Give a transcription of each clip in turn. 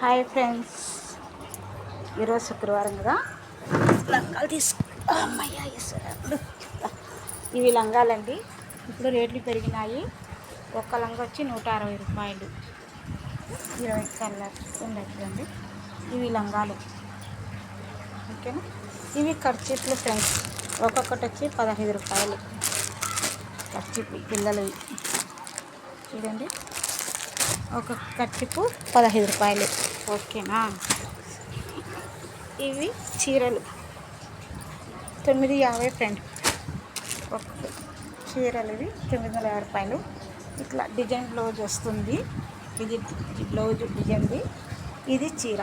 Hi friends, ఈరోజు శుక్రవారం కదా. లంగాలు అమ్మయ్య ఈశ్వరుడు. ఇవి లంగాలండి. ఇప్పుడు రేట్లు పెరిగినాయి. ఒక్క లంగా వచ్చి 160 రూపాయలు. 20 కలర్స్ ఉండొచ్చండి. ఇవి లంగాలు, ఓకేనా. ఇవి కర్చీఫ్లు ఫ్రెండ్స్. ఒక్కొక్కటి వచ్చి 15 రూపాయలు. కర్చీఫ్లు పిల్లలు చూడండి. ఒక కర్చీఫ్ 15 రూపాయలు, ఓకేనా. ఇవి చీరలు 950 ఫ్రెండ్. ఒక చీరలు ఇవి 950 రూపాయలు. ఇట్లా డిజైన్ బ్లౌజ్ వస్తుంది. ఇది బ్లౌజ్ డిజైన్ది. ఇది చీర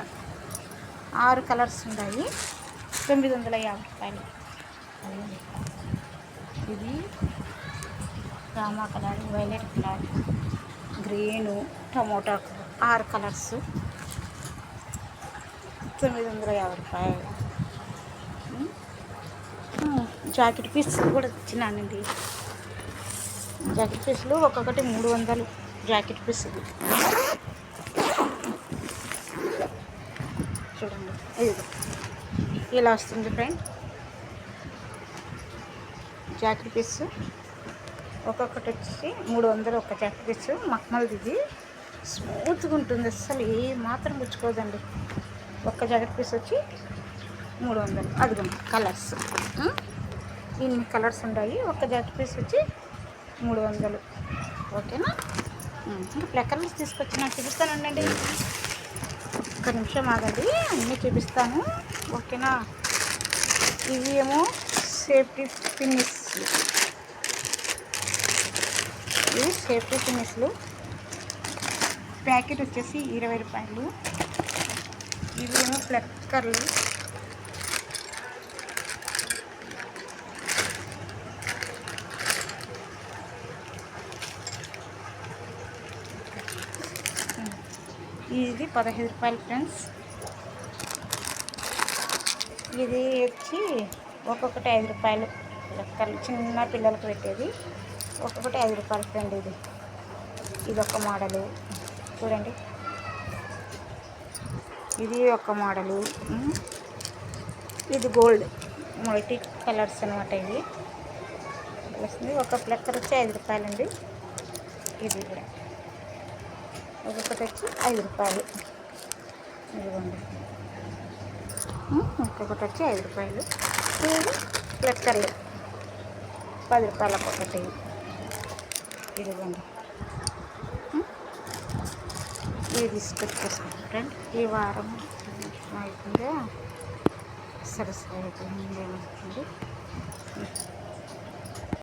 6 కలర్స్ ఉన్నాయి. 950 రూపాయలు. ఇది Rama colour, violet colour, green, tomato 6 colours 950 రూపాయలు. జాకెట్ పీసులు కూడా ఇచ్చినానండి. జాకెట్ పీసులు ఒక్కొక్కటి 300. జాకెట్ పీసులు చూడండి. ఇది ఇలా వస్తుంది ఫ్రెండ్. జాకెట్ పీస్ ఒక్కొక్కటి వచ్చి 300. ఒక జాకెట్ పీస్ మక్మల్ది. ఇది స్మూత్గా ఉంటుంది, అస్సలు ఏ మాత్రం పుచ్చుకోదండి. ఒక్క జాకెట్ పీస్ వచ్చి 300. అదిగోండి కలర్స్, ఇన్ని కలర్స్ ఉన్నాయి. ఒక్క జాకెట్ పీస్ వచ్చి 300, ఓకేనా. ఇంకా ప్లెక్కర్స్ తీసుకొచ్చి నాకు చూపిస్తానండి. ఒక్క నిమిషం ఆగండి, అన్నీ చూపిస్తాను, ఓకేనా. ఇవి ఏమో సేఫ్టీ పిన్నిస్లు. ఇవి సేఫ్టీ పిన్నిస్లు. ప్యాకెట్ వచ్చేసి 20 రూపాయలు. ఇవి ఏమో ప్లెక్కర్లు. ఇది 15 రూపాయలు ఫ్రెండ్స్. ఇది వచ్చి ఒక్కొక్కటి 5 రూపాయలు. లెక్కలు చిన్న పిల్లలకు పెట్టేది. ఒక్కొక్కటి 5 రూపాయలు ఫ్రెండ్. ఇది ఒక మోడలు చూడండి. ఇది ఒక మోడలు. ఇది గోల్డ్ మల్టీ కలర్స్ అనమాట. ఇవి వస్తుంది. ఒక ప్లెక్కర్ వచ్చి 5 రూపాయలండి. ఇది కూడా ఒక్కొక్కటి వచ్చి 5 రూపాయలు. ఇదిగోండి, ఒక్కొక్కటి వచ్చి 5 రూపాయలు. ఇది ప్లెక్కర్లు 10 రూపాయలు ఒక్కొక్కటి. ఇదిగోండి, ఇవి తీసుకొచ్చేసాను ఫ్రెండ్. ఈ వారం అయిపోయిందా, సరే అయిపోయింది. ఏమవుతుంది